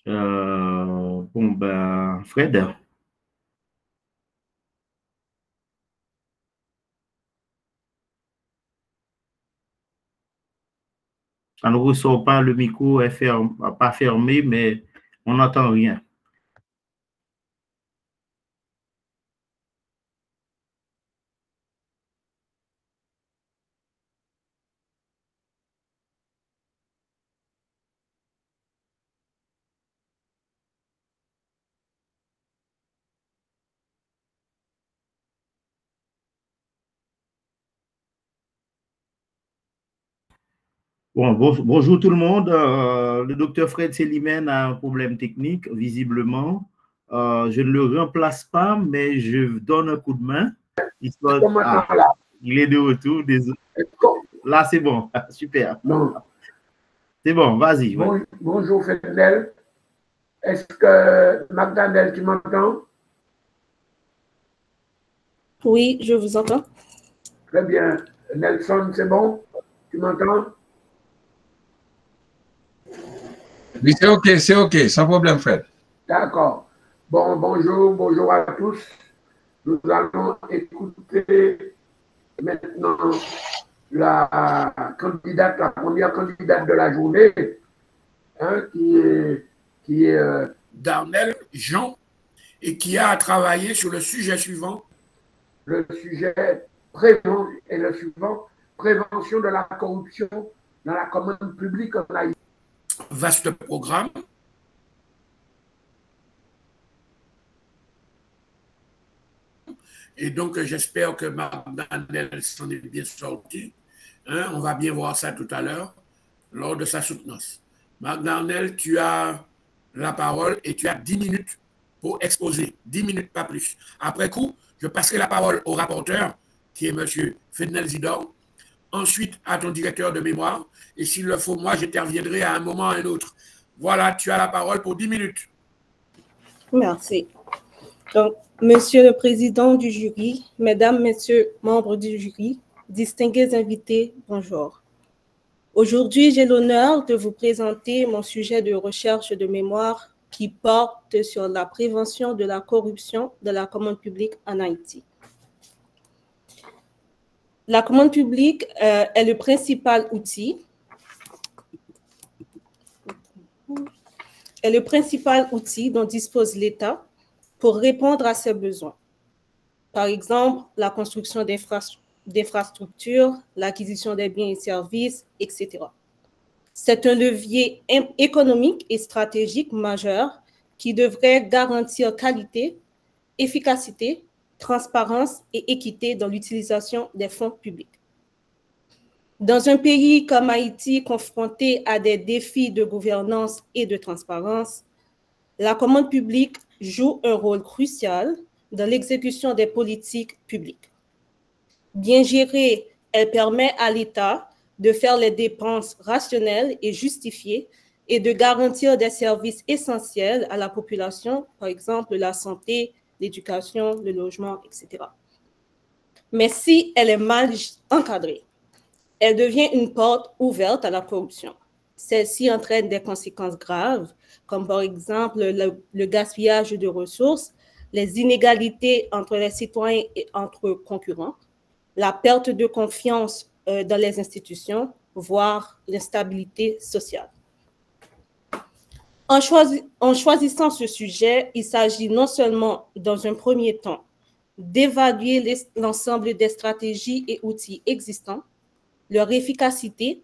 Bon, ben, Fred, ça ne ressort pas, le micro est pas fermé, mais on n'entend rien. Bon, bonjour tout le monde. Le docteur Fred Célimène a un problème technique, visiblement. Je ne le remplace pas, mais je donne un coup de main. Ah, il est de retour. Désolé. Là, c'est bon. Super. Non. C'est bon, vas-y. Bon, bonjour, Fidel. Est-ce que, Magdalene, tu m'entends? Oui, je vous entends. Très bien. Nelson, c'est bon? Tu m'entends? Oui, c'est OK, sans problème, Fred. D'accord. Bon, bonjour à tous. Nous allons écouter maintenant la première candidate de la journée, hein, qui est Darnel Jean, et qui a travaillé sur le sujet suivant, le sujet prévention de la corruption dans la commande publique en Haïti. Vaste programme. Et donc, j'espère que Magdalene s'en est bien sortie. Hein, on va bien voir ça tout à l'heure, lors de sa soutenance. Magdalene, tu as la parole et tu as 10 minutes pour exposer. 10 minutes, pas plus. Après coup, je passerai la parole au rapporteur, qui est M. Fednel Zidor. Ensuite, à ton directeur de mémoire. Et s'il le faut, moi, j'interviendrai à un moment ou à un autre. Voilà, tu as la parole pour 10 minutes. Merci. Donc, Monsieur le Président du jury, Mesdames, Messieurs, membres du jury, distingués invités, bonjour. Aujourd'hui, j'ai l'honneur de vous présenter mon sujet de recherche de mémoire qui porte sur la prévention de la corruption de la commande publique en Haïti. La commande publique est le principal outil dont dispose l'État pour répondre à ses besoins. Par exemple, la construction d'infrastructures, l'acquisition des biens et services, etc. C'est un levier économique et stratégique majeur qui devrait garantir qualité, efficacité, transparence et équité dans l'utilisation des fonds publics. Dans un pays comme Haïti, confronté à des défis de gouvernance et de transparence, la commande publique joue un rôle crucial dans l'exécution des politiques publiques. Bien gérée, elle permet à l'État de faire les dépenses rationnelles et justifiées et de garantir des services essentiels à la population, par exemple la santé, l'éducation, le logement, etc. Mais si elle est mal encadrée, elle devient une porte ouverte à la corruption. Celle-ci entraîne des conséquences graves, comme par exemple le gaspillage de ressources, les inégalités entre les citoyens et entre concurrents, la perte de confiance dans les institutions, voire l'instabilité sociale. En choisissant ce sujet, il s'agit non seulement, dans un premier temps, d'évaluer l'ensemble des stratégies et outils existants, leur efficacité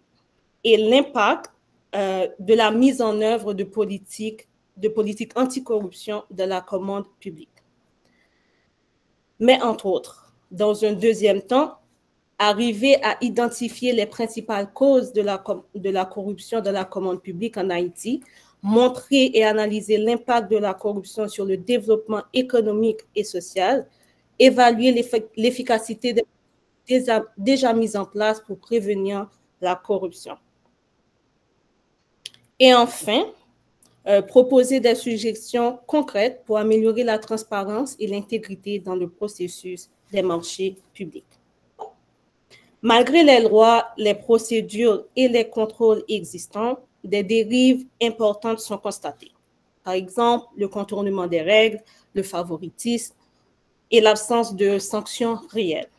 et l'impact de la mise en œuvre de politiques anticorruption de la commande publique. Mais entre autres, dans un deuxième temps, arriver à identifier les principales causes de la corruption de la commande publique en Haïti, montrer et analyser l'impact de la corruption sur le développement économique et social, évaluer l'efficacité déjà mises en place pour prévenir la corruption. Et enfin, proposer des suggestions concrètes pour améliorer la transparence et l'intégrité dans le processus des marchés publics. Malgré les lois, les procédures et les contrôles existants, des dérives importantes sont constatées. Par exemple, le contournement des règles, le favoritisme et l'absence de sanctions réelles.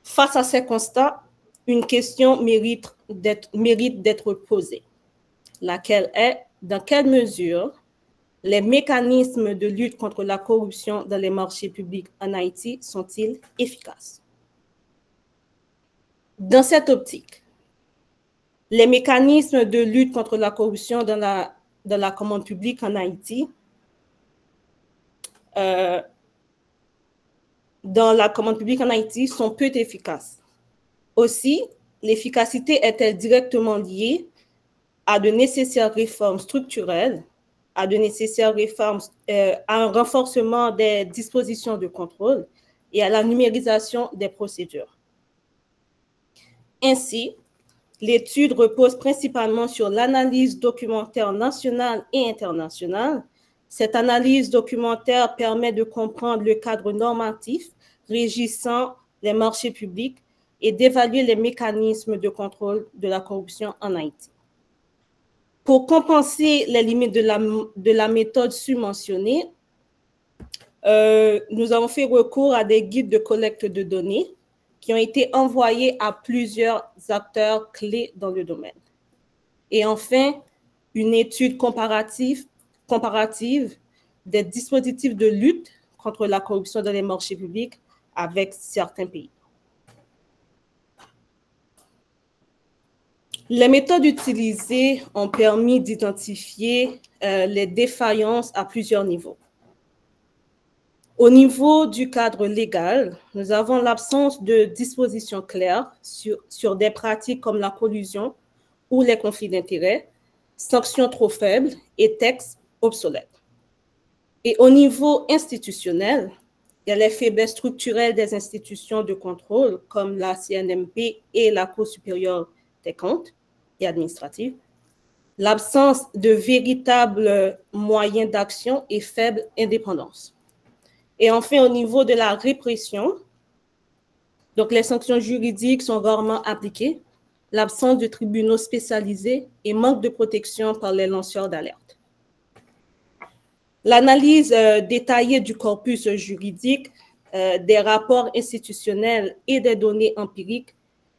Face à ces constats, une question mérite d'être posée, laquelle est: dans quelle mesure les mécanismes de lutte contre la corruption dans les marchés publics en Haïti sont-ils efficaces? Dans cette optique, les mécanismes de lutte contre la corruption dans la commande publique en Haïti sont peu efficaces. Aussi, l'efficacité est-elle directement liée à de nécessaires réformes structurelles, à un renforcement des dispositions de contrôle et à la numérisation des procédures. Ainsi, l'étude repose principalement sur l'analyse documentaire nationale et internationale. Cette analyse documentaire permet de comprendre le cadre normatif régissant les marchés publics et d'évaluer les mécanismes de contrôle de la corruption en Haïti. Pour compenser les limites de la méthode subventionnée, nous avons fait recours à des guides de collecte de données qui ont été envoyés à plusieurs acteurs clés dans le domaine. Et enfin, une étude comparative des dispositifs de lutte contre la corruption dans les marchés publics avec certains pays. Les méthodes utilisées ont permis d'identifier les défaillances à plusieurs niveaux. Au niveau du cadre légal, nous avons l'absence de dispositions claires sur des pratiques comme la collusion ou les conflits d'intérêts, sanctions trop faibles et textes obsolètes. Et au niveau institutionnel, il y a les faiblesses structurelles des institutions de contrôle comme la CNMP et la Cour supérieure des comptes et administrative, l'absence de véritables moyens d'action et faible indépendance. Et enfin, au niveau de la répression, donc les sanctions juridiques sont rarement appliquées, l'absence de tribunaux spécialisés et manque de protection par les lanceurs d'alerte. L'analyse détaillée du corpus juridique, des rapports institutionnels et des données empiriques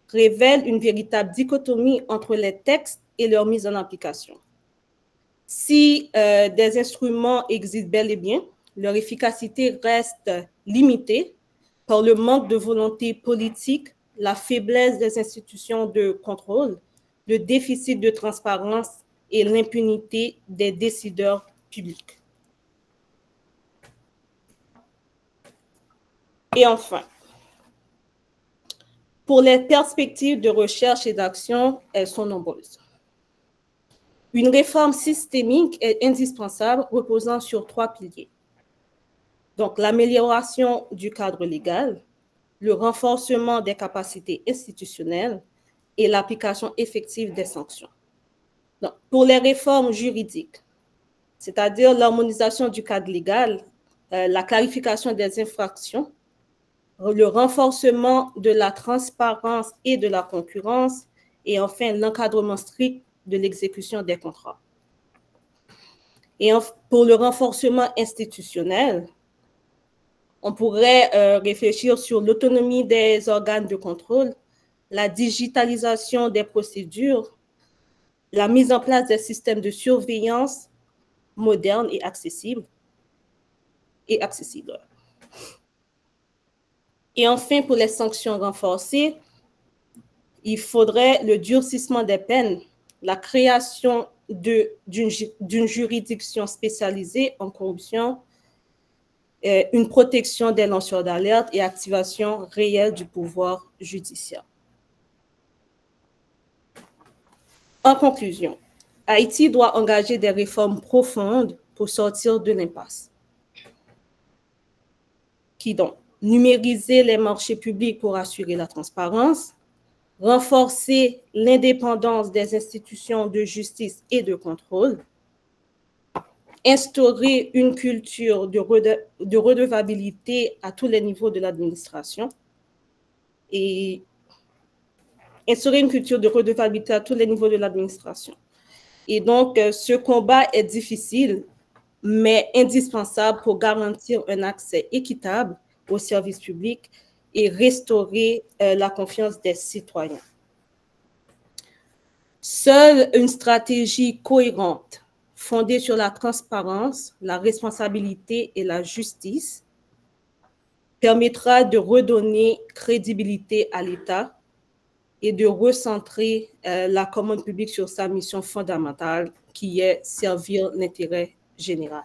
révèle une véritable dichotomie entre les textes et leur mise en application. Si des instruments existent bel et bien, leur efficacité reste limitée par le manque de volonté politique, la faiblesse des institutions de contrôle, le déficit de transparence et l'impunité des décideurs publics. Et enfin, pour les perspectives de recherche et d'action, elles sont nombreuses. Une réforme systémique est indispensable, reposant sur 3 piliers. Donc, l'amélioration du cadre légal, le renforcement des capacités institutionnelles et l'application effective des sanctions. Donc, pour les réformes juridiques, c'est-à-dire l'harmonisation du cadre légal, la clarification des infractions, le renforcement de la transparence et de la concurrence, et enfin l'encadrement strict de l'exécution des contrats. Et pour le renforcement institutionnel, on pourrait réfléchir sur l'autonomie des organes de contrôle, la digitalisation des procédures, la mise en place des systèmes de surveillance modernes et accessibles. Et enfin, pour les sanctions renforcées, il faudrait le durcissement des peines, la création d'une juridiction spécialisée en corruption, une protection des lanceurs d'alerte et activation réelle du pouvoir judiciaire. En conclusion, Haïti doit engager des réformes profondes pour sortir de l'impasse. Qui donc? Numériser les marchés publics pour assurer la transparence, renforcer l'indépendance des institutions de justice et de contrôle, instaurer une culture de redevabilité à tous les niveaux de l'administration et instaurer une culture de redevabilité à tous les niveaux de l'administration. Et donc, ce combat est difficile, mais indispensable pour garantir un accès équitable aux services publics et restaurer la confiance des citoyens. Seule une stratégie cohérente, fondée sur la transparence, la responsabilité et la justice, permettra de redonner crédibilité à l'État et de recentrer la commande publique sur sa mission fondamentale, qui est servir l'intérêt général.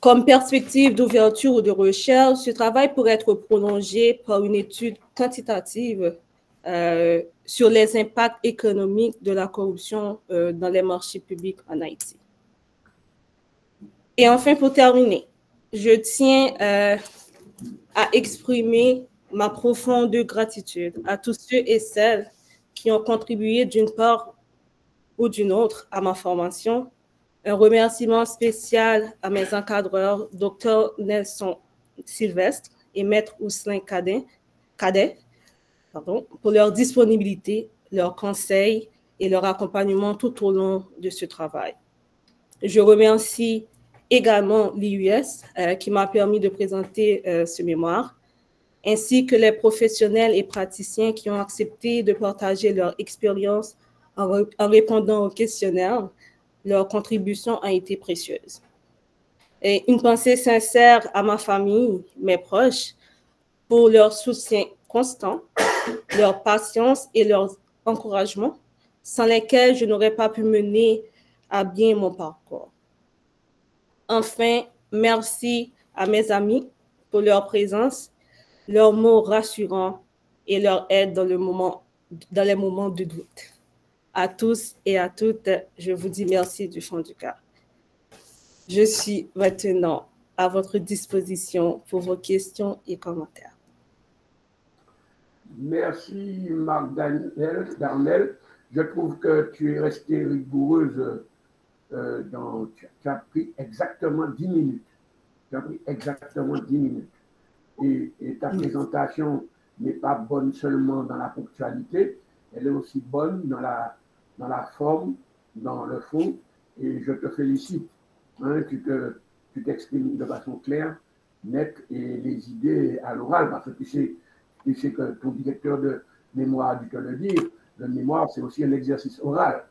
Comme perspective d'ouverture ou de recherche, ce travail pourrait être prolongé par une étude quantitative sur les impacts économiques de la corruption dans les marchés publics en Haïti. Et enfin, pour terminer, je tiens à exprimer ma profonde gratitude à tous ceux et celles qui ont contribué d'une part ou d'une autre à ma formation. Un remerciement spécial à mes encadreurs, Dr Nelson Sylvestre et Maître Ousselin Cadet, pour leur disponibilité, leurs conseils et leur accompagnement tout au long de ce travail. Je remercie également l'IUS qui m'a permis de présenter ce mémoire, ainsi que les professionnels et praticiens qui ont accepté de partager leur expérience en répondant aux questionnaires. Leur contribution a été précieuse. Et une pensée sincère à ma famille, mes proches, pour leur soutien constant, leur patience et leur encouragement, sans lesquels je n'aurais pas pu mener à bien mon parcours. Enfin, merci à mes amis pour leur présence, leurs mots rassurants et leur aide dans les moments de doute. À tous et à toutes, je vous dis merci du fond du cœur. Je suis maintenant à votre disposition pour vos questions et commentaires. Merci, Marc Darnel. Je trouve que tu es restée rigoureuse. Tu as pris exactement 10 minutes. Tu as pris exactement 10 minutes. Et ta présentation n'est pas bonne seulement dans la ponctualité, elle est aussi bonne dans la forme, dans le fond. Et je te félicite. Hein, tu t'exprimes de façon claire, nette, et les idées à l'oral, parce que tu sais que ton directeur de mémoire a dû te le dire, le mémoire, c'est aussi un exercice oral.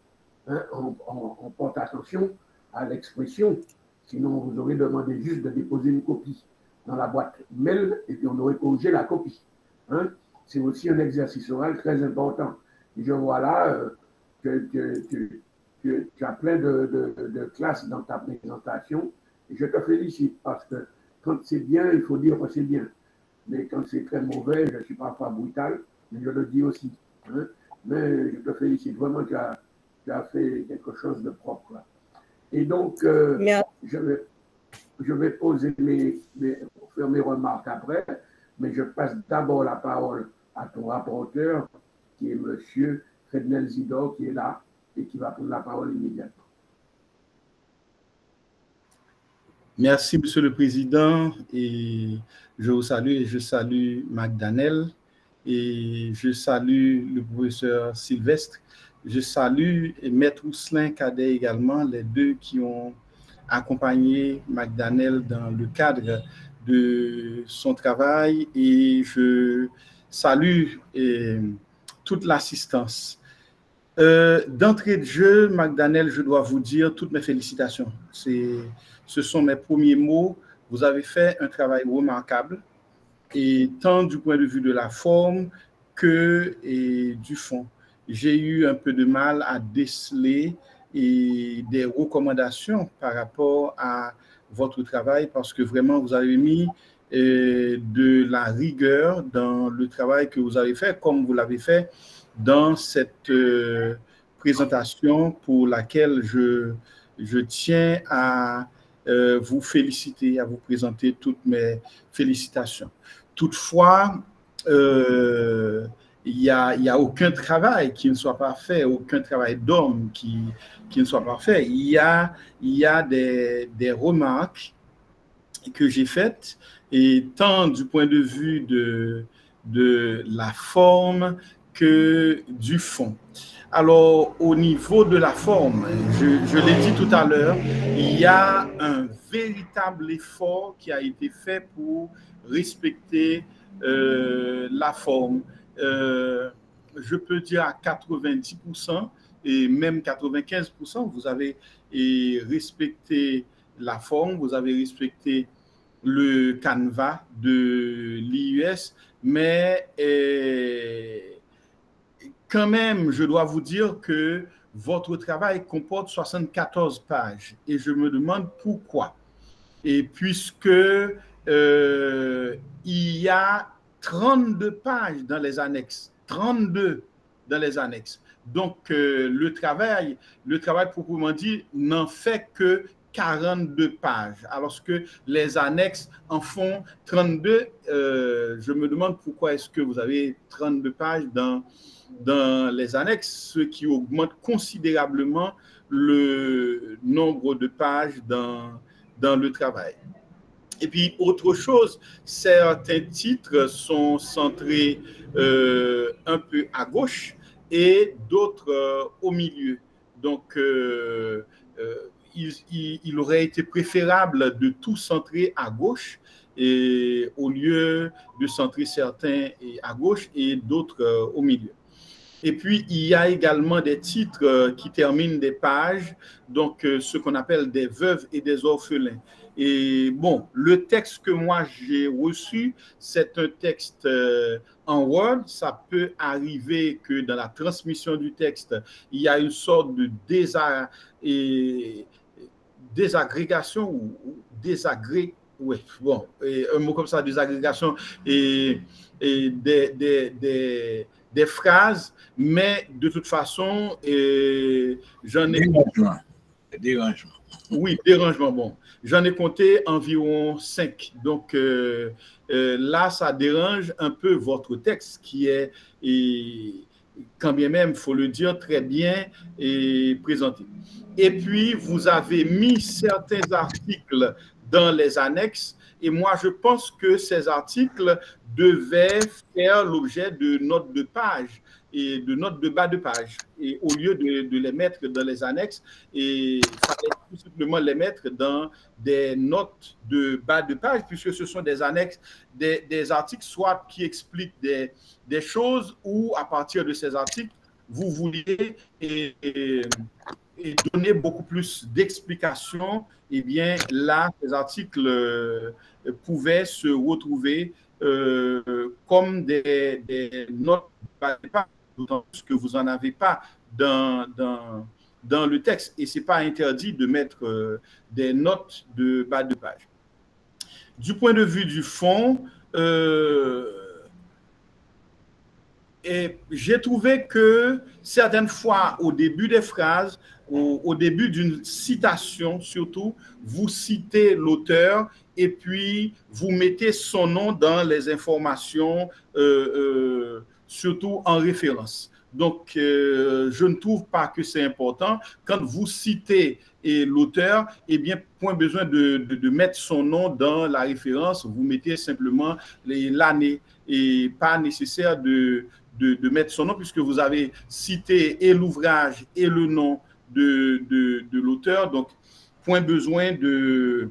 Hein, on porte attention à l'expression, sinon vous aurez demandé juste de déposer une copie dans la boîte mail et puis on aurait corrigé la copie. Hein. C'est aussi un exercice oral très important. Et je vois là que tu as plein de classes dans ta présentation et je te félicite parce que quand c'est bien, il faut dire que c'est bien. Mais quand c'est très mauvais, je suis parfois brutal, mais je le dis aussi. Hein. Mais je te félicite. Vraiment, tu as fait quelque chose de propre. Là. Et donc, je vais poser faire mes remarques après, mais je passe d'abord la parole à ton rapporteur, qui est M. Frednel Zidor, qui est là et qui va prendre la parole immédiatement. Merci, Monsieur le Président, et je vous salue et je salue Marc Darnel et je salue le professeur Sylvestre. Je salue Maître Ousselin Cadet également, les deux qui ont accompagné Marc Darnel dans le cadre de son travail, et je salue toute l'assistance. D'entrée de jeu, Marc Darnel, je dois vous dire toutes mes félicitations. Ce sont mes premiers mots. Vous avez fait un travail remarquable, et tant du point de vue de la forme que du fond. J'ai eu un peu de mal à déceler des recommandations par rapport à votre travail, parce que vraiment vous avez mis de la rigueur dans le travail que vous avez fait, comme vous l'avez fait dans cette présentation pour laquelle je tiens à vous féliciter, à vous présenter toutes mes félicitations. Toutefois, il n'y a aucun travail qui ne soit pas fait, aucun travail d'homme qui ne soit pas fait. Il y a des remarques que j'ai faites, et tant du point de vue de la forme que du fond. Alors, au niveau de la forme, je l'ai dit tout à l'heure, il y a un véritable effort qui a été fait pour respecter la forme. Je peux dire à 90% et même 95%, vous avez respecté la forme, vous avez respecté le canevas de l'IUS, mais quand même, je dois vous dire que votre travail comporte 74 pages et je me demande pourquoi. Et puisque il y a 32 pages dans les annexes, 32 dans les annexes. Donc, le travail proprement dit n'en fait que 42 pages, alors que les annexes en font 32. Je me demande pourquoi est-ce que vous avez 32 pages dans les annexes, ce qui augmente considérablement le nombre de pages dans le travail. Et puis, autre chose, certains titres sont centrés un peu à gauche et d'autres au milieu. Donc, il aurait été préférable de tout centrer à gauche et, au lieu de centrer certains à gauche et d'autres au milieu. Et puis, il y a également des titres qui terminent des pages, donc ce qu'on appelle des veuves et des orphelins. Et bon, le texte que moi j'ai reçu, c'est un texte en Word. Ça peut arriver que dans la transmission du texte, il y a une sorte de désagrégation ou ouais, bon, un mot comme ça, désagrégation et des phrases, mais de toute façon, j'en ai... Dérangement. Oui, dérangement, bon. J'en ai compté environ 5. Donc, là, ça dérange un peu votre texte qui est, quand bien même, il faut le dire, très bien présenté. Et puis, vous avez mis certains articles dans les annexes. Et moi, je pense que ces articles devaient faire l'objet de notes de page et de notes de bas de page. Et au lieu de les mettre dans les annexes, il fallait tout simplement les mettre dans des notes de bas de page, puisque ce sont des annexes, des articles, soit qui expliquent des choses, ou à partir de ces articles, vous vouliez et donner beaucoup plus d'explications. Eh bien, là, ces articles pouvaient se retrouver comme des notes de page, d'autant plus que vous n'en avez pas dans le texte. Et ce n'est pas interdit de mettre des notes de bas de page. Du point de vue du fond, j'ai trouvé que certaines fois, au début des phrases, au début d'une citation surtout, vous citez l'auteur et puis vous mettez son nom dans les informations, surtout en référence. Donc, je ne trouve pas que c'est important. Quand vous citez l'auteur, eh bien, point besoin de mettre son nom dans la référence, vous mettez simplement l'année et pas nécessaire de mettre son nom puisque vous avez cité et l'ouvrage et le nom de l'auteur. Donc, point besoin de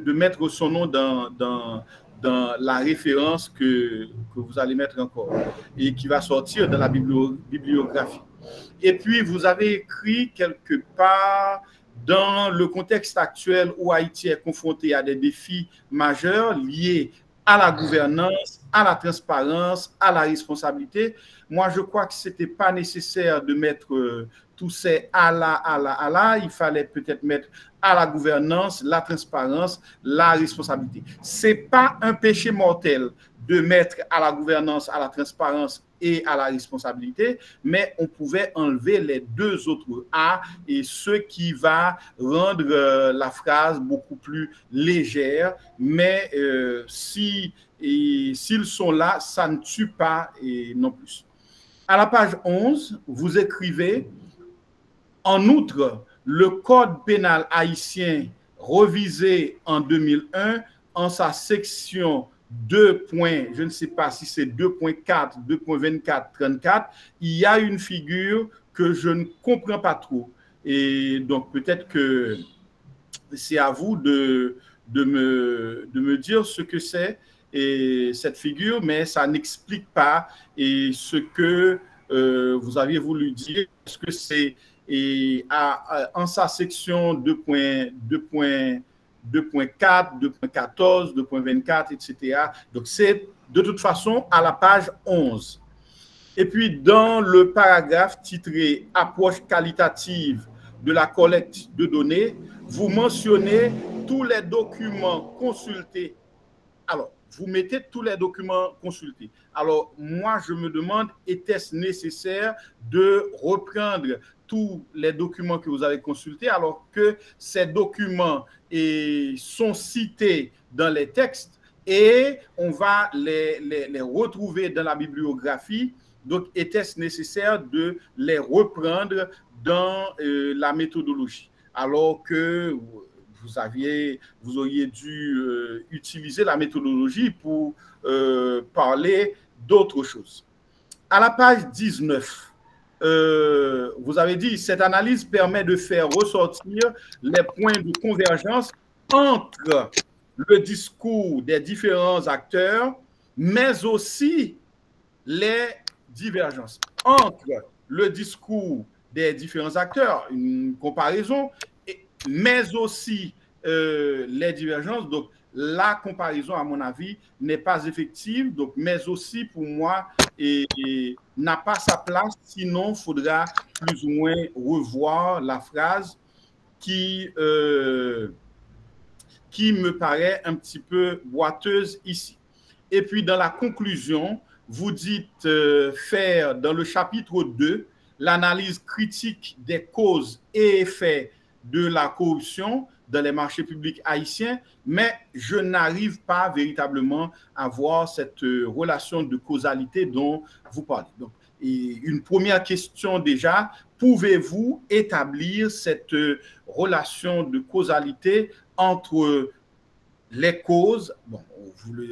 mettre son nom dans la référence que vous allez mettre encore et qui va sortir dans la bibliographie. Et puis, vous avez écrit quelque part dans le contexte actuel où Haïti est confronté à des défis majeurs liés à la gouvernance, à la transparence, à la responsabilité. Moi, je crois que ce n'était pas nécessaire de mettre tous ces à la. Il fallait peut-être mettre à la gouvernance, la transparence, la responsabilité. Ce n'est pas un péché mortel de mettre à la gouvernance, à la transparence et à la responsabilité, mais on pouvait enlever les deux autres A et ce qui va rendre la phrase beaucoup plus légère, mais s'ils sont là, ça ne tue pas non plus. À la page 11, vous écrivez « En outre, le Code pénal haïtien revisé en 2001 en sa section je ne sais pas si c'est 2.4, 2.24, 34, il y a une figure que je ne comprends pas trop. Et donc, peut-être que c'est à vous de me dire ce que c'est et cette figure, mais ça n'explique pas et ce que vous aviez voulu dire. Est-ce que c'est en sa section 2.4, 2.14, 2.24, etc. Donc, c'est de toute façon à la page 11. Et puis, dans le paragraphe titré « Approche qualitative de la collecte de données », vous mentionnez tous les documents consultés. Alors, vous mettez tous les documents consultés. Alors, moi, je me demande, était-ce nécessaire de reprendre tous les documents que vous avez consultés alors que ces documents sont cités dans les textes et on va les retrouver dans la bibliographie. Donc, était-ce nécessaire de les reprendre dans la méthodologie alors que vous auriez dû utiliser la méthodologie pour parler d'autre chose. À la page 19, vous avez dit, cette analyse permet de faire ressortir les points de convergence entre le discours des différents acteurs, mais aussi les divergences entre le discours des différents acteurs, une comparaison, mais aussi les divergences. Donc, la comparaison, à mon avis, n'est pas effective, donc, mais aussi, pour moi, n'a pas sa place, sinon, il faudra plus ou moins revoir la phrase qui me paraît un petit peu boiteuse ici. Et puis, dans la conclusion, vous dites faire, dans le chapitre 2, l'analyse critique des causes et effets de la corruption dans les marchés publics haïtiens, mais je n'arrive pas véritablement à voir cette relation de causalité dont vous parlez. Donc, une première question déjà, pouvez-vous établir cette relation de causalité entre les causes, bon,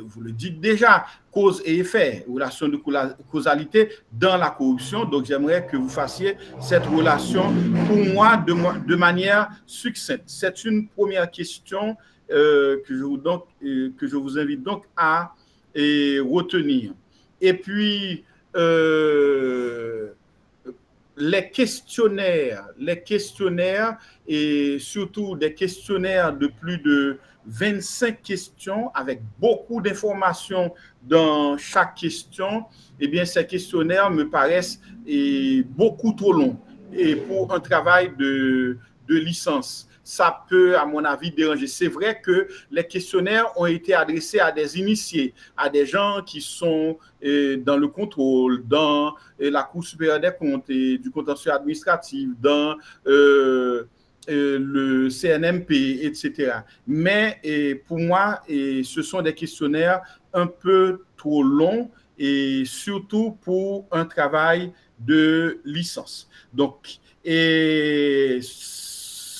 vous le dites déjà, cause et effet, relation de causalité dans la corruption. Donc, j'aimerais que vous fassiez cette relation pour moi de manière succincte. C'est une première question que je vous invite donc à retenir. Et puis, les questionnaires et surtout des questionnaires de plus de 25 questions avec beaucoup d'informations dans chaque question, eh bien, ces questionnaires me paraissent beaucoup trop longs et pour un travail de licence. Ça peut, à mon avis, déranger. C'est vrai que les questionnaires ont été adressés à des initiés, à des gens qui sont dans le contrôle, dans la Cour supérieure des comptes et du contentieux administratif, dans le CNMP, etc. Mais pour moi, ce sont des questionnaires un peu trop longs et surtout pour un travail de licence. Donc,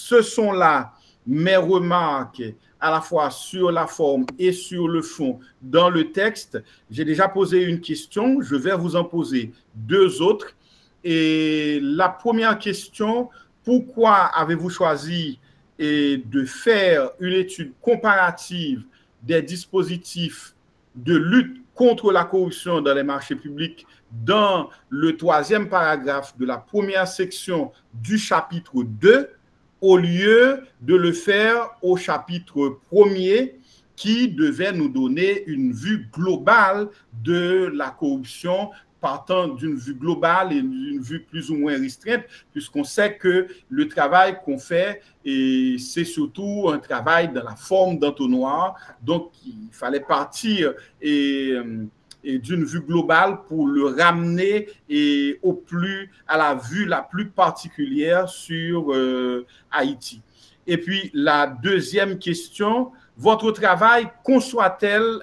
ce sont là mes remarques à la fois sur la forme et sur le fond dans le texte. J'ai déjà posé une question, je vais vous en poser deux autres. Et la première question, pourquoi avez-vous choisi de faire une étude comparative des dispositifs de lutte contre la corruption dans les marchés publics dans le troisième paragraphe de la première section du chapitre 2 au lieu de le faire au chapitre 1er qui devait nous donner une vue globale de la corruption partant d'une vue globale et d'une vue plus ou moins restreinte, puisqu'on sait que le travail qu'on fait, c'est surtout un travail dans la forme d'entonnoir. Donc, il fallait partir d'une vue globale pour le ramener à la vue la plus particulière sur Haïti. Et puis, la deuxième question, votre travail conçoit-il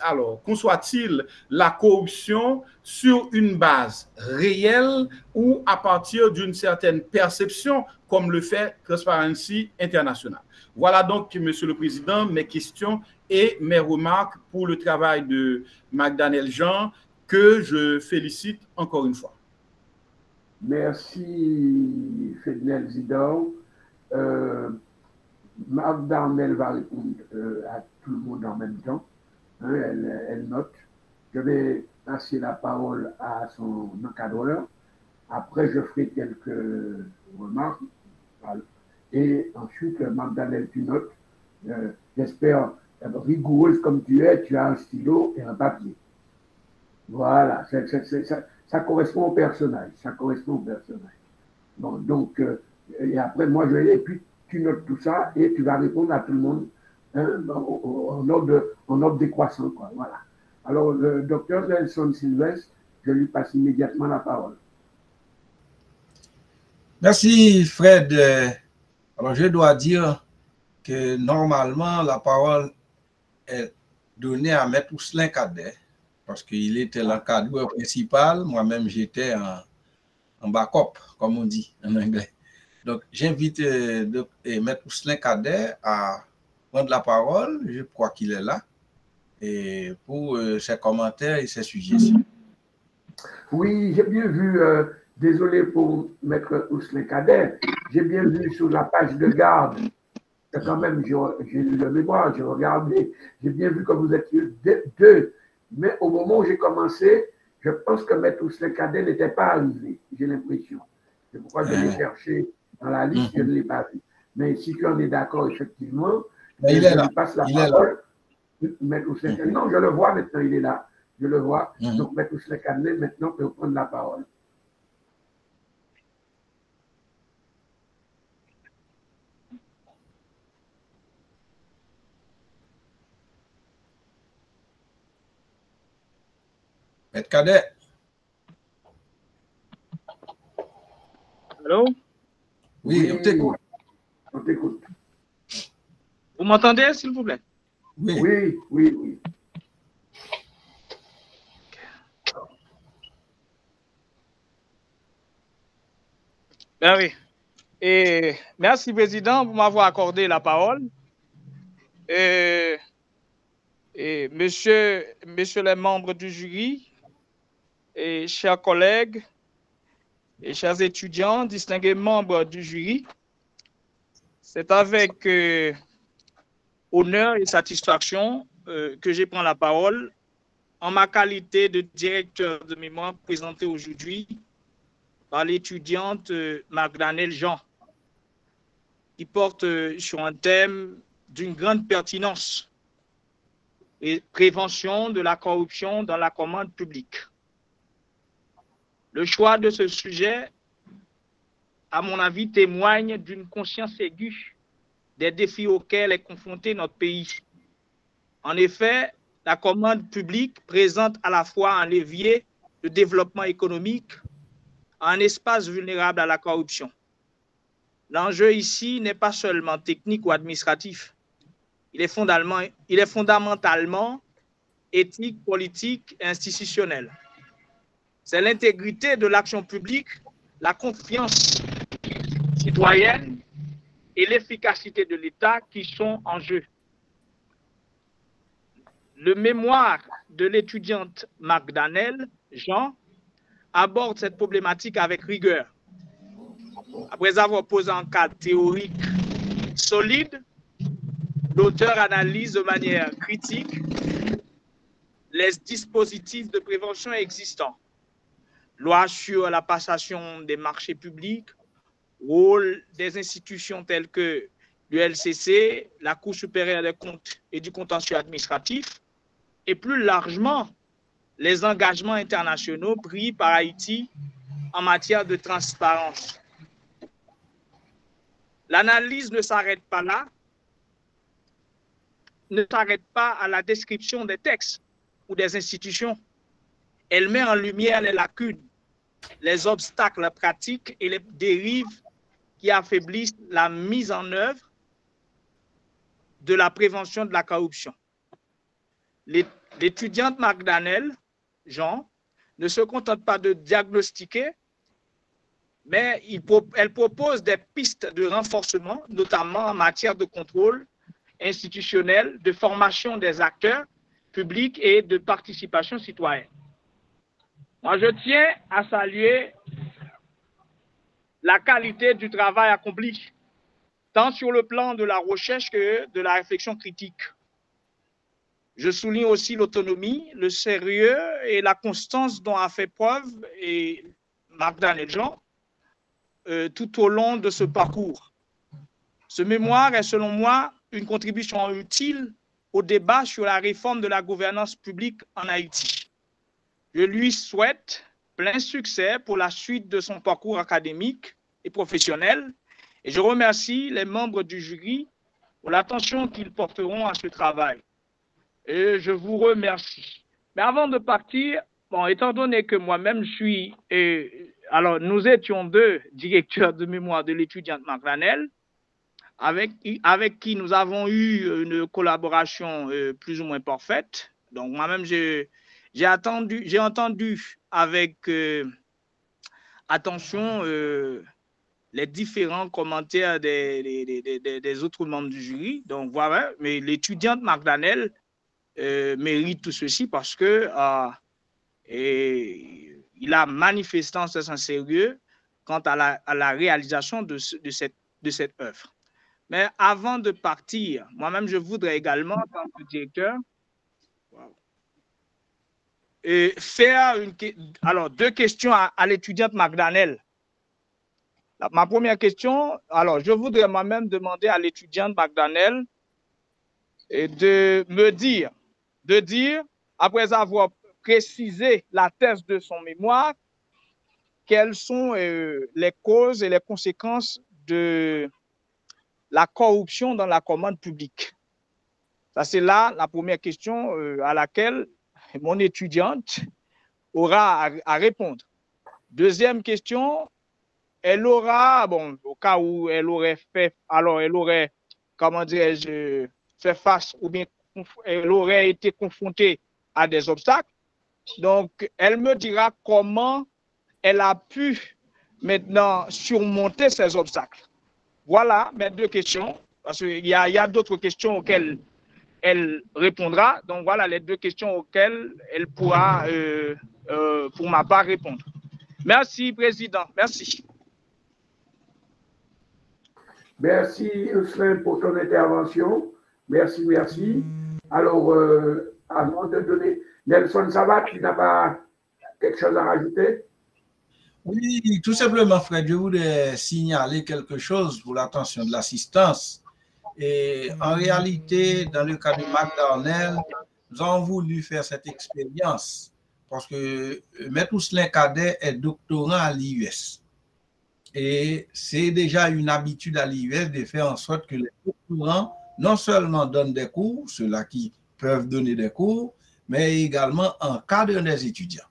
la corruption sur une base réelle ou à partir d'une certaine perception, comme le fait Transparency International? Voilà donc, Monsieur le Président, mes questions et mes remarques pour le travail de McDaniel Jean, que je félicite encore une fois. Merci, Fednel Zidane. Marc Darnel va répondre à tout le monde en même temps. Hein, elle note. Je vais passer la parole à son encadreur. Après, je ferai quelques remarques. Voilà. Et ensuite, Marc Darnel, tu notes. J'espère, rigoureuse comme tu es, tu as un stylo et un papier. Voilà, ça correspond au personnage. Ça correspond au personnage. Bon, donc, et après, moi, je vais, et puis tu notes tout ça et tu vas répondre à tout le monde hein, en ordre décroissant, quoi. Voilà. Alors, le docteur Nelson Sylvestre, je lui passe immédiatement la parole. Merci, Fred. Alors, je dois dire que normalement, la parole est donnée à Maître Ousselin Cadet, parce qu'il était l'encadreur principal. Moi-même, j'étais en backup, comme on dit en anglais. Donc, j'invite Maître Ousselin Cadet à prendre la parole. Je crois qu'il est là. Et pour ses commentaires et ses suggestions. Oui, j'ai bien vu, désolé pour Maître Ousselin Cadet, j'ai bien vu sur la page de garde, quand même, j'ai lu le mémoire, j'ai regardé, j'ai bien vu que vous étiez deux. Mais au moment où j'ai commencé, je pense que Maître Ousselin Cadet n'était pas arrivé, j'ai l'impression. C'est pourquoi je l'ai cherché dans la liste, je ne l'ai pas vu. Mais si tu en es d'accord, effectivement, il est là. Passe la parole. Maître Ousselin Cadet, non, je le vois maintenant, il est là. Je le vois. Donc, Maître Ousselin Cadet, maintenant, peut prendre la parole. Maître Cadet. Allô? Oui, on t'écoute. On t'écoute. Vous m'entendez, s'il vous plaît? Oui, oui, oui. Ben oui. Et merci, Président, pour m'avoir accordé la parole. Et messieurs les membres du jury, et chers collègues, et chers étudiants, distingués membres du jury, c'est avec honneur et satisfaction que je prends la parole en ma qualité de directeur de mémoire présenté aujourd'hui par l'étudiante McDaniel Jean, qui porte sur un thème d'une grande pertinence et prévention de la corruption dans la commande publique. Le choix de ce sujet, à mon avis, témoigne d'une conscience aiguë des défis auxquels est confronté notre pays. En effet, la commande publique présente à la fois un levier de développement économique, un espace vulnérable à la corruption. L'enjeu ici n'est pas seulement technique ou administratif. Il est fondamentalement éthique, politique et institutionnel. C'est l'intégrité de l'action publique, la confiance citoyenne et l'efficacité de l'État qui sont en jeu. Le mémoire de l'étudiante McDaniel Jean aborde cette problématique avec rigueur. Après avoir posé un cadre théorique solide, l'auteur analyse de manière critique les dispositifs de prévention existants. Loi sur la passation des marchés publics, rôle des institutions telles que l'ULCC, la Cour supérieure des comptes et du contentieux administratif, et plus largement, les engagements internationaux pris par Haïti en matière de transparence. L'analyse ne s'arrête pas là, ne s'arrête pas à la description des textes ou des institutions. Elle met en lumière les lacunes, les obstacles pratiques et les dérives qui affaiblissent la mise en œuvre de la prévention de la corruption. L'étudiante McDaniel, Jean, ne se contente pas de diagnostiquer, mais elle propose des pistes de renforcement, notamment en matière de contrôle institutionnel, de formation des acteurs publics et de participation citoyenne. Moi, je tiens à saluer la qualité du travail accompli, tant sur le plan de la recherche que de la réflexion critique. Je souligne aussi l'autonomie, le sérieux et la constance dont a fait preuve McDaniel Jean tout au long de ce parcours. Ce mémoire est, selon moi, une contribution utile au débat sur la réforme de la gouvernance publique en Haïti. Je lui souhaite plein succès pour la suite de son parcours académique et professionnel et je remercie les membres du jury pour l'attention qu'ils porteront à ce travail. Et je vous remercie. Mais avant de partir, bon, étant donné que moi-même je suis... alors, nous étions deux directeurs de mémoire de l'étudiante McDaniel, avec qui nous avons eu une collaboration plus ou moins parfaite. Donc, moi-même, j'ai entendu avec attention les différents commentaires des autres membres du jury. Donc, voilà, mais l'étudiante McDaniel mérite tout ceci parce que il a manifesté un sérieux quant à la réalisation de cette œuvre. Mais avant de partir, moi-même, je voudrais également, en tant que directeur, faire deux questions à l'étudiante McDaniel. Ma première question, alors, je voudrais moi-même demander à l'étudiante McDaniel de me dire, après avoir précisé la thèse de son mémoire, quelles sont les causes et les conséquences de la corruption dans la commande publique. Ça, c'est là la première question à laquelle mon étudiante aura à répondre. Deuxième question, elle aura, bon, au cas où elle aurait fait, alors elle aurait, comment dirais-je, fait face ou bien elle aurait été confrontée à des obstacles. Donc, elle me dira comment elle a pu maintenant surmonter ces obstacles. Voilà mes deux questions, parce qu'il y a d'autres questions auxquelles elle répondra. Donc, voilà les deux questions auxquelles elle pourra, pour ma part, répondre. Merci, Président. Merci. Merci, Euslin, pour ton intervention. Merci, merci. Alors, avant de donner... Nelson, ça va? Tu n'as pas quelque chose à rajouter? Oui, tout simplement, Fred, je voudrais signaler quelque chose pour l'attention de l'assistance. Et en réalité, dans le cas de McDaniel, nous avons voulu faire cette expérience parce que Maître Ousselin Cadet est doctorant à l'IUS. Et c'est déjà une habitude à l'IUS de faire en sorte que les doctorants non seulement donnent des cours, ceux-là qui peuvent donner des cours, mais également encadrent des étudiants.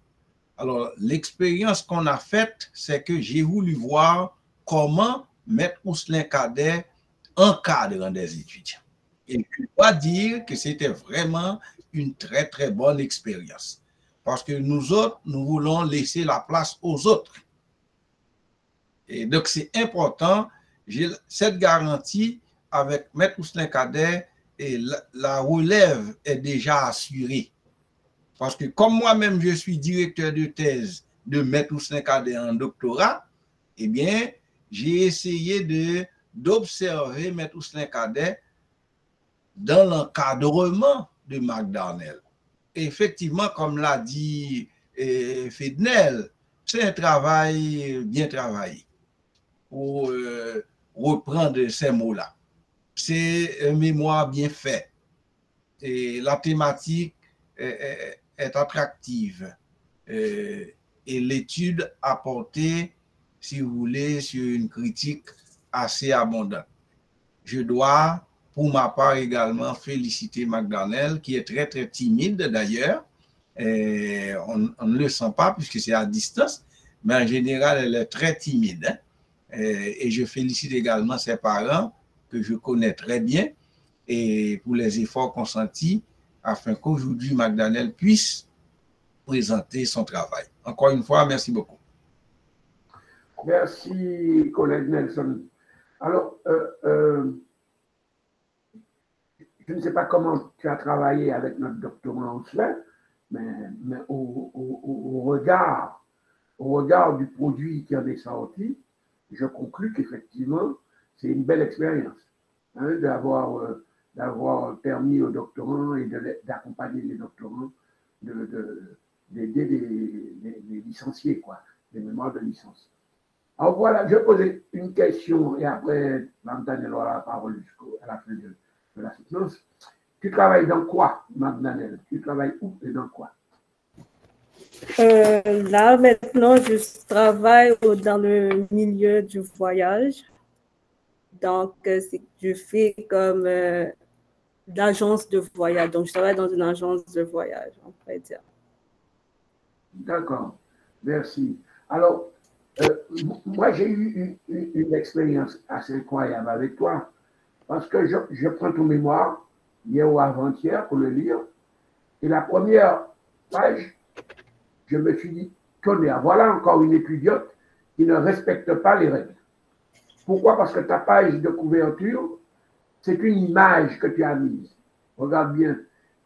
Alors, l'expérience qu'on a faite, c'est que j'ai voulu voir comment Maître Ousselin Cadet encadre des étudiants. Et je dois dire que c'était vraiment une très, très bonne expérience. Parce que nous autres, nous voulons laisser la place aux autres. Et donc, c'est important. J'ai cette garantie avec Maître Ousselin Cadet et la relève est déjà assurée. Parce que comme moi-même, je suis directeur de thèse de Maître Ousselin Cadet en doctorat, eh bien, j'ai essayé d'observer Maître Ousselin Cadet dans l'encadrement de McDaniel. Et effectivement, comme l'a dit Fednel, c'est un travail bien travaillé, pour reprendre ces mots-là. C'est un mémoire bien fait. Et la thématique est attractive. Et l'étude a porté, si vous voulez, sur une critique assez abondante. Je dois, pour ma part également, féliciter McDaniel, qui est très, très timide d'ailleurs. On ne le sent pas puisque c'est à distance, mais en général, elle est très timide. Hein? Et je félicite également ses parents, que je connais très bien. et pour les efforts consentis afin qu'aujourd'hui McDaniel puisse présenter son travail. Encore une fois, merci beaucoup. Merci, collègue Nelson. Alors, je ne sais pas comment tu as travaillé avec notre doctorant Osler, mais au regard du produit qui en est sorti, je conclus qu'effectivement, c'est une belle expérience hein, d'avoir permis aux doctorants et d'accompagner les doctorants, d'aider les licenciés, quoi, les mémoires de licence. Alors voilà, je posais une question et après, Mme Daniel aura la parole jusqu'à la fin de la soutenance. Tu travailles dans quoi, Mme Daniel? Tu travailles où et dans quoi? Là, maintenant, je travaille dans le milieu du voyage. Donc, je fais comme l'agence de voyage. Donc, je travaille dans une agence de voyage, on pourrait dire. D'accord, merci. Alors, moi, j'ai eu une expérience assez incroyable avec toi parce que je prends ton mémoire hier ou avant-hier pour le lire et la première page, je me suis dit, tonnerre, voilà encore une étudiante qui ne respecte pas les règles. Pourquoi? Parce que ta page de couverture, c'est une image que tu as mise. Regarde bien,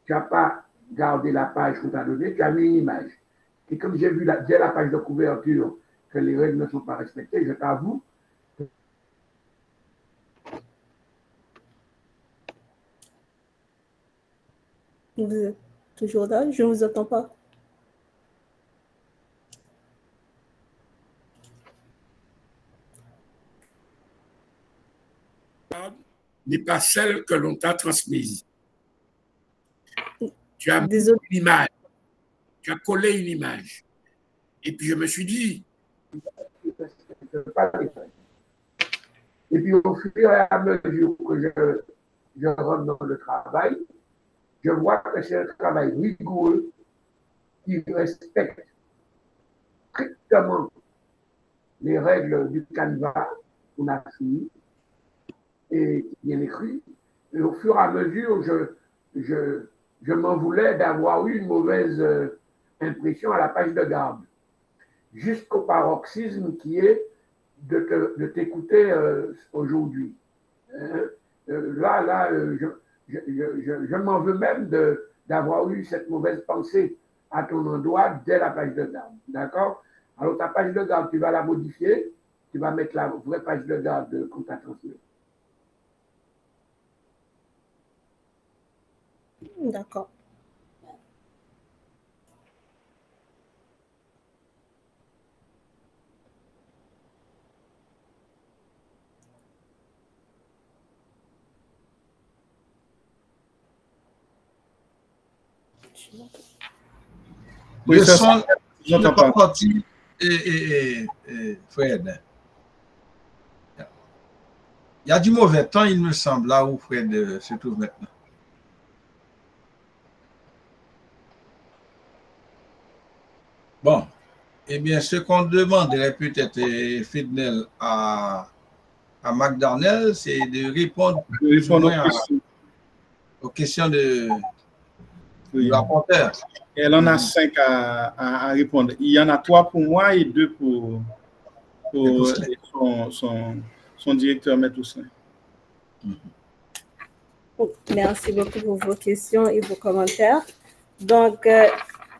tu n'as pas gardé la page qu'on t'a donnée, tu as mis une image. Et comme j'ai vu dès la page de couverture que les règles ne sont pas respectées, je t'avoue. Vous êtes toujours là? Je ne vous entends pas. N'est pas celle que l'on t'a transmise. Tu as mis une image, tu as collé une image. Et puis je me suis dit, et puis au fur et à mesure que je rentre dans le travail, je vois que c'est un travail rigoureux qui respecte strictement les règles du canevas qu'on a fini et bien écrit. Et au fur et à mesure, je m'en voulais d'avoir eu une mauvaise impression à la page de garde, jusqu'au paroxysme qui est de t'écouter aujourd'hui. Je m'en veux même d'avoir eu cette mauvaise pensée à ton endroit dès la page de garde. D'accord? Alors, ta page de garde, tu vas la modifier, tu vas mettre la vraie page de garde qu'on t'a transmise. D'accord. Oui, le son n'est pas parti, Fred. Il y a du mauvais temps, il me semble, là où Fred se trouve maintenant. Bon, eh bien, ce qu'on demanderait peut-être, Fidnel, à McDaniel, c'est de répondre aux questions de rapporteur. Elle en a 5 à répondre. Il y en a 3 pour moi et 2 pour son directeur, M. Toussaint. Merci beaucoup pour vos questions et vos commentaires. Donc,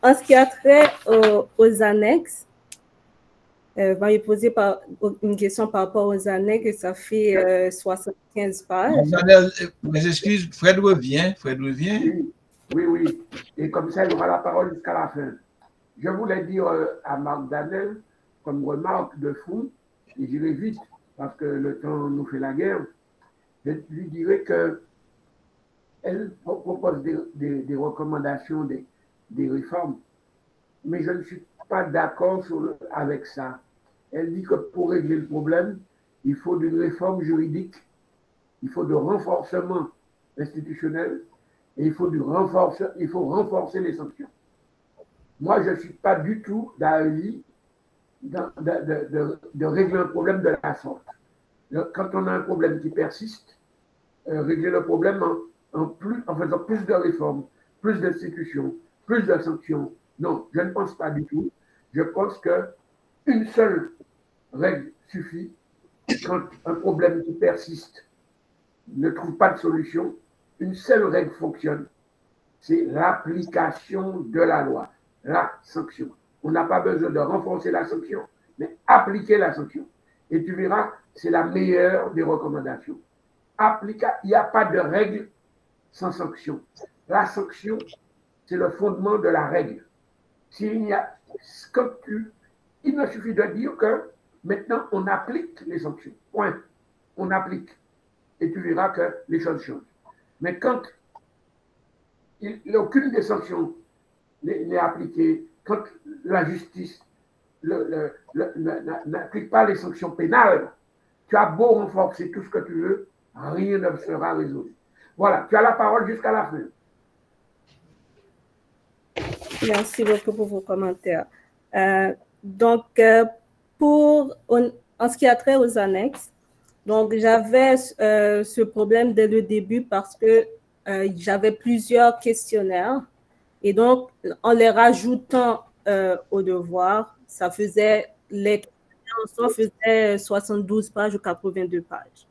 en ce qui a trait aux annexes, va me poser une question par rapport aux annexes, et ça fait 75 pages. Mes excuses, Fred revient. Oui. Et comme ça, il aura la parole jusqu'à la fin. Je voulais dire à Marc Daniel, comme remarque de fond, et j'irai vite, parce que le temps nous fait la guerre, je lui dirais qu'elle propose des recommandations, des réformes, mais je ne suis pas d'accord avec ça. Elle dit que pour régler le problème, il faut d'une réforme juridique, il faut de renforcement institutionnel, et il faut renforcer les sanctions. Moi, je ne suis pas du tout d'avis de régler un problème de la sorte. Quand on a un problème qui persiste, régler le problème en faisant plus de réformes, plus d'institutions, plus de sanctions. Non, je ne pense pas du tout. Je pense qu'une seule règle suffit quand un problème qui persiste ne trouve pas de solution. Une seule règle fonctionne, c'est l'application de la loi, la sanction. On n'a pas besoin de renforcer la sanction, mais appliquer la sanction. Et tu verras, c'est la meilleure des recommandations. Il n'y a pas de règle sans sanction. La sanction, c'est le fondement de la règle. Il ne suffit de dire que maintenant on applique les sanctions. Point. On applique. Et tu verras que les choses changent. Mais quand aucune des sanctions n'est appliquée, quand la justice n'applique pas les sanctions pénales, tu as beau renforcer tout ce que tu veux, rien ne sera résolu. Voilà, tu as la parole jusqu'à la fin. Merci beaucoup pour vos commentaires. Donc, en ce qui a trait aux annexes, donc j'avais ce problème dès le début parce que j'avais plusieurs questionnaires et donc en les rajoutant au devoir, ça faisait 72 pages ou 82 pages.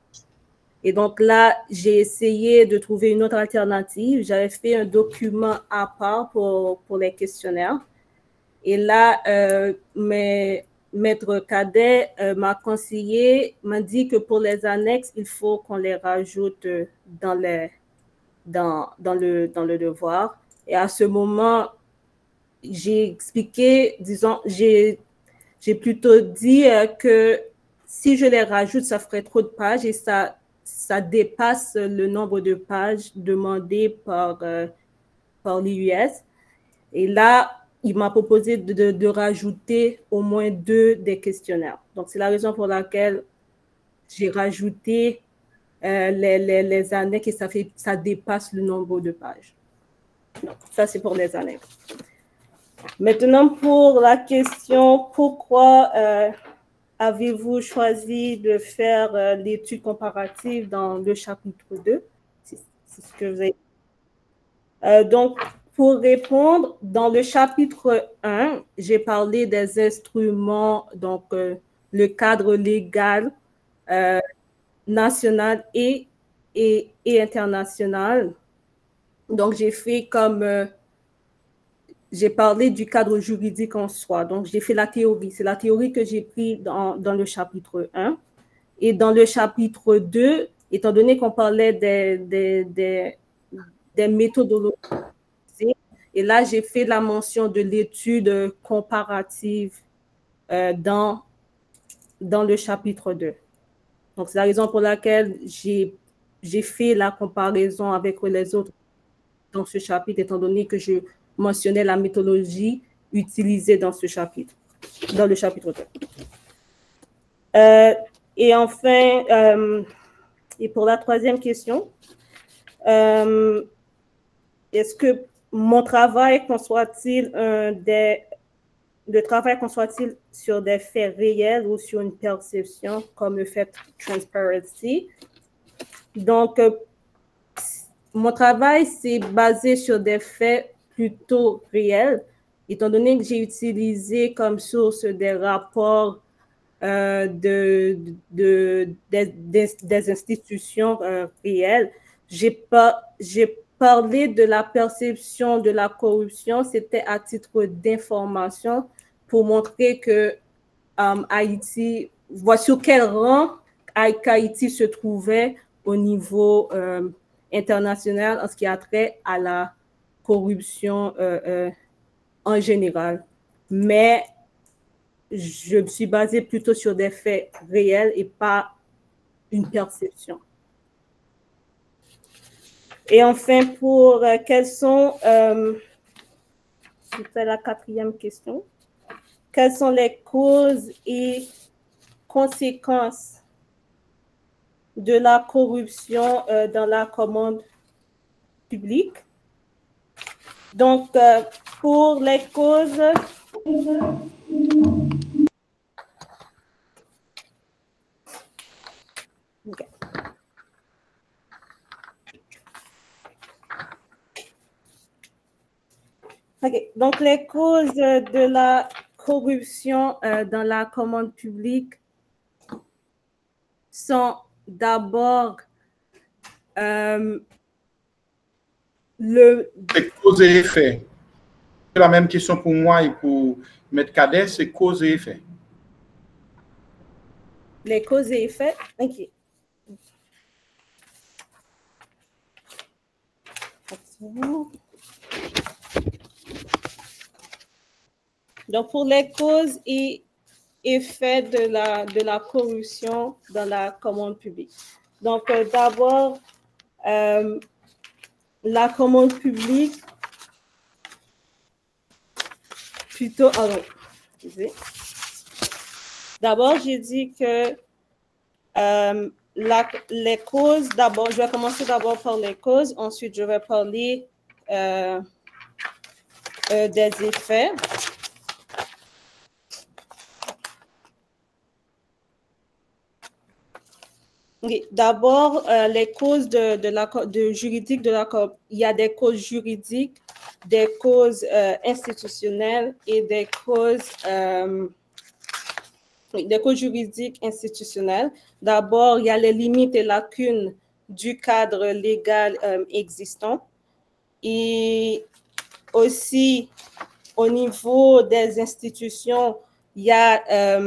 Et donc là, j'ai essayé de trouver une autre alternative. J'avais fait un document à part pour les questionnaires. Et là, Maître Cadet m'a dit que pour les annexes, il faut qu'on les rajoute dans le devoir. Et à ce moment, j'ai expliqué, disons, j'ai plutôt dit que si je les rajoute, ça ferait trop de pages et ça dépasse le nombre de pages demandées par l'IUS. Et là, il m'a proposé de rajouter au moins 2 des questionnaires. Donc, c'est la raison pour laquelle j'ai rajouté les annexes et ça dépasse le nombre de pages. Donc, ça, c'est pour les annexes. Maintenant, pour la question, pourquoi avez-vous choisi de faire l'étude comparative dans le chapitre 2? C'est ce que vous avez dit. Donc, pour répondre, dans le chapitre 1, j'ai parlé des instruments, donc le cadre légal national et international. Donc, j'ai fait j'ai parlé du cadre juridique en soi. Donc, j'ai fait la théorie. C'est la théorie que j'ai prise dans le chapitre 1. Et dans le chapitre 2, étant donné qu'on parlait des méthodologies, et là, j'ai fait la mention de l'étude comparative dans le chapitre 2. Donc, c'est la raison pour laquelle j'ai fait la comparaison avec les autres dans ce chapitre, étant donné que je mentionnais la méthodologie utilisée dans ce chapitre, dans le chapitre 2. Et enfin, et pour la 3e question, est-ce que mon travail conçoit-il sur des faits réels ou sur une perception, comme le fait Transparency? Donc, mon travail, c'est basé sur des faits plutôt réels, étant donné que j'ai utilisé comme source des rapports des institutions réelles. J'ai parlé de la perception de la corruption, c'était à titre d'information pour montrer que Haïti, voici sur quel rang Haïti se trouvait au niveau international en ce qui a trait à la corruption en général. Mais je me suis basée plutôt sur des faits réels et pas une perception. Et enfin, pour quelles sont, c'était la 4e question, quelles sont les causes et conséquences de la corruption dans la commande publique? Donc, pour les causes, Okay. Donc, les causes de la corruption dans la commande publique sont d'abord C'est cause et effet. C'est la même question pour moi et pour M. Cadet, c'est cause et effet. Les causes et effets, ok. Donc, pour les causes et effets de la corruption dans la commande publique. Donc, d'abord, la commande publique, plutôt, d'abord, j'ai dit que les causes, d'abord, je vais commencer d'abord par les causes, ensuite je vais parler des effets. Okay. D'abord, les causes juridiques de la COP. Il y a des causes juridiques, des causes institutionnelles et des causes juridiques institutionnelles. D'abord, il y a les limites et lacunes du cadre légal existant. Et aussi, au niveau des institutions, il y a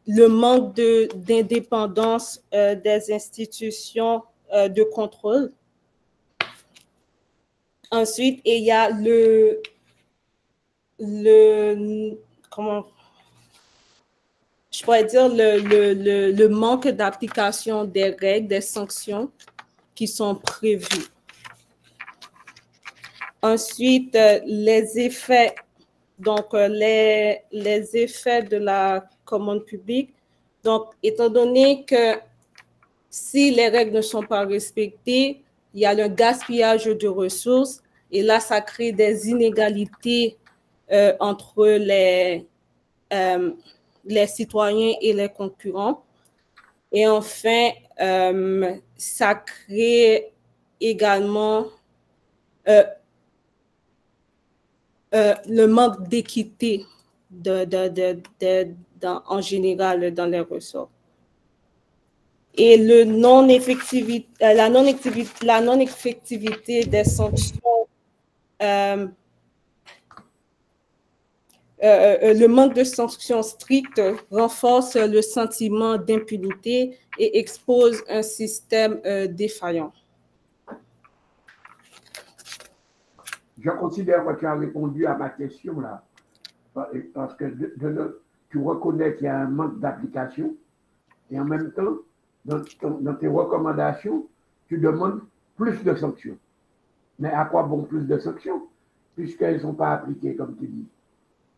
le manque d'indépendance des institutions de contrôle. Ensuite, il y a comment je pourrais dire le manque d'application des règles, des sanctions qui sont prévues. Ensuite, les effets, donc les effets de la commande publique. Donc, étant donné que si les règles ne sont pas respectées, il y a le gaspillage de ressources et là, ça crée des inégalités entre les citoyens et les concurrents. Et enfin, ça crée également le manque d'équité en général dans les ressorts. Et la non-effectivité des sanctions, le manque de sanctions strictes renforce le sentiment d'impunité et expose un système défaillant. Je considère que tu as répondu à ma question là, parce que tu reconnais qu'il y a un manque d'application et en même temps, dans tes recommandations, tu demandes plus de sanctions. Mais à quoi bon plus de sanctions? Puisqu'elles ne sont pas appliquées, comme tu dis.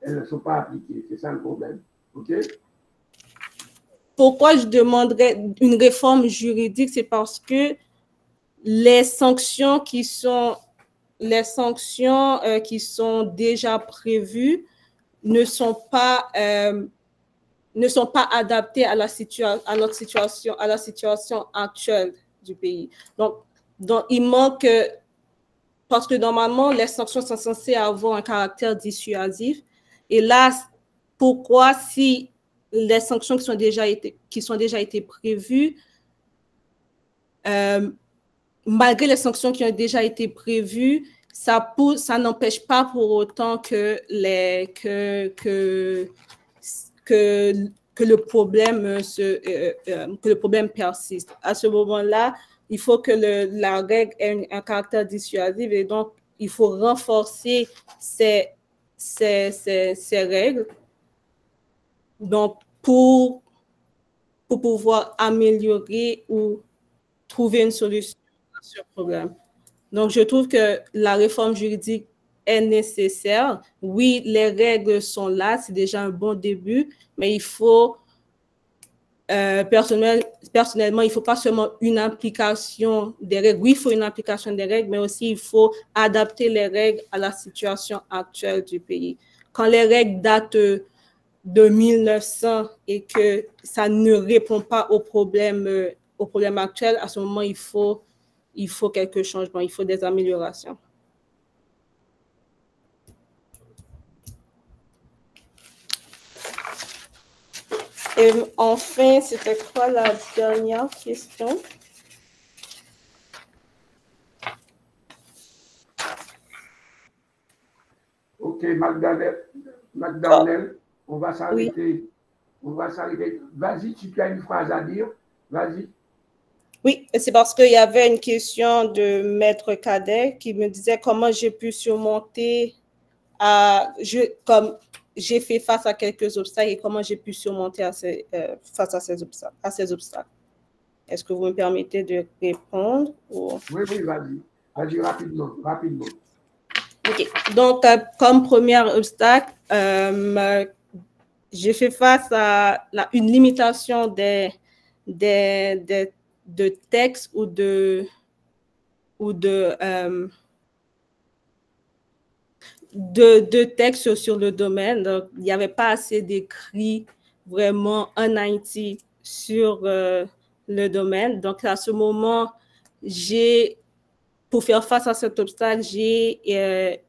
Elles ne sont pas appliquées, c'est ça le problème. OK? Pourquoi je demanderais une réforme juridique? C'est parce que les sanctions qui sont déjà prévues ne sont pas adaptées à la situation actuelle du pays. Donc il manque, parce que normalement, les sanctions sont censées avoir un caractère dissuasif. Et là, pourquoi, si les sanctions qui sont déjà été prévues, malgré les sanctions qui ont déjà été prévues, ça n'empêche pas pour autant que le problème persiste. À ce moment-là, il faut que la règle ait un caractère dissuasif et donc il faut renforcer ces règles donc pour pouvoir améliorer ou trouver une solution à ce problème. Donc, je trouve que la réforme juridique est nécessaire. Oui, les règles sont là, c'est déjà un bon début, mais il faut, personnellement, il ne faut pas seulement une application des règles. Oui, il faut une application des règles, mais aussi il faut adapter les règles à la situation actuelle du pays. Quand les règles datent de 1900 et que ça ne répond pas au problème actuel, à ce moment, il faut quelques changements, il faut des améliorations. Et enfin, c'était quoi la dernière question? Ok, McDonnell, on va s'arrêter. On va s'arrêter. Vas-y, si tu as une phrase à dire, vas-y. Oui, c'est parce qu'il y avait une question de Maître Cadet qui me disait comment j'ai pu surmonter, comme j'ai fait face à quelques obstacles et comment j'ai pu surmonter face à ces obstacles. Est-ce que vous me permettez de répondre? Ou... Oui, vas-y. Vas-y, rapidement. OK. Donc, comme premier obstacle, j'ai fait face à une limitation de textes ou de textes sur le domaine. Donc, il n'y avait pas assez d'écrits vraiment en Haïti sur le domaine. Donc, à ce moment, pour faire face à cet obstacle, j'ai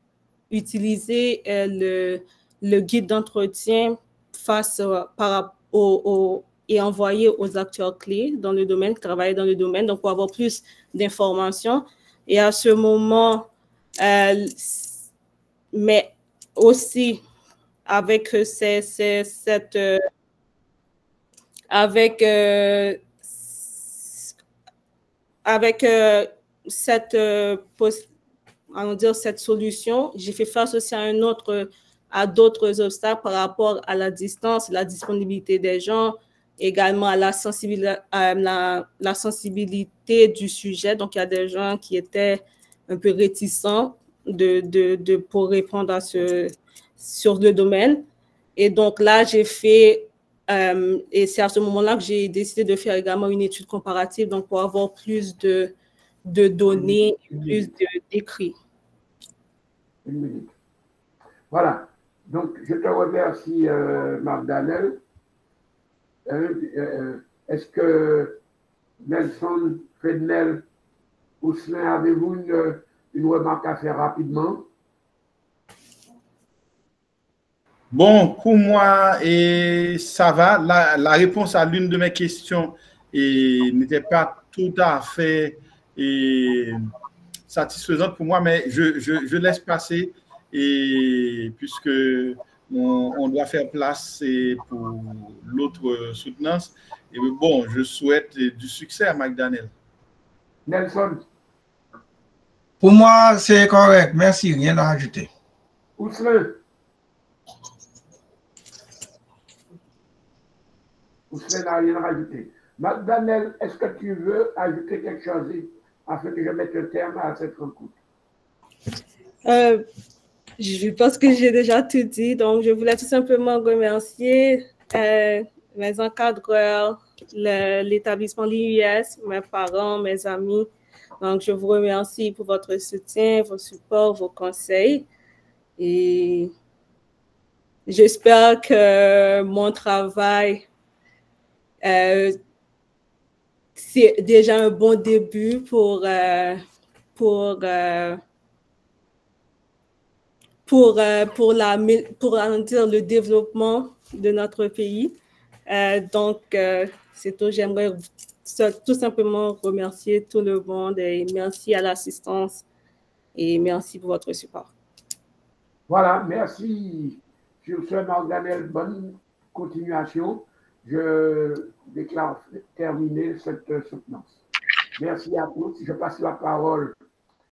utilisé le guide d'entretien et envoyé aux acteurs clés dans le domaine, qui travaillaient dans le domaine, donc pour avoir plus d'informations. Et à ce moment, mais aussi avec cette solution, j'ai fait face aussi à d'autres obstacles par rapport à la distance, la disponibilité des gens, également à la sensibilité du sujet. Donc, il y a des gens qui étaient un peu réticents pour répondre sur le domaine. Et donc là, j'ai fait, et c'est à ce moment-là que j'ai décidé de faire également une étude comparative, donc pour avoir plus de données, plus d'écrits. Une minute. Voilà. Donc, je te remercie, McDonnell. Est-ce que Nelson, Frednel, Ousselin, avez-vous une remarque à faire rapidement? Bon, pour moi, ça va. La réponse à l'une de mes questions n'était pas tout à fait satisfaisante pour moi, mais je laisse passer puisque on doit faire place pour l'autre soutenance. Et bon, je souhaite du succès à McDonnell. Nelson. Pour moi, c'est correct. Merci, rien à ajouter. Ousselin. Ousselin n'a rien à rajouter. McDonnell, est-ce que tu veux ajouter quelque chose afin que je mette un terme à cette rencontre? Je pense que j'ai déjà tout dit, donc je voulais tout simplement remercier mes encadreurs, l'établissement l'IUS, mes parents, mes amis. Donc, je vous remercie pour votre soutien, vos supports, vos conseils. Et j'espère que mon travail, c'est déjà un bon début pour le développement de notre pays. Donc, c'est tout. J'aimerais tout simplement remercier tout le monde et merci à l'assistance et merci pour votre support. Voilà, merci. Sur ce, McDonnell, bonne continuation. Je déclare terminer cette soutenance. Merci à tous. Je passe la parole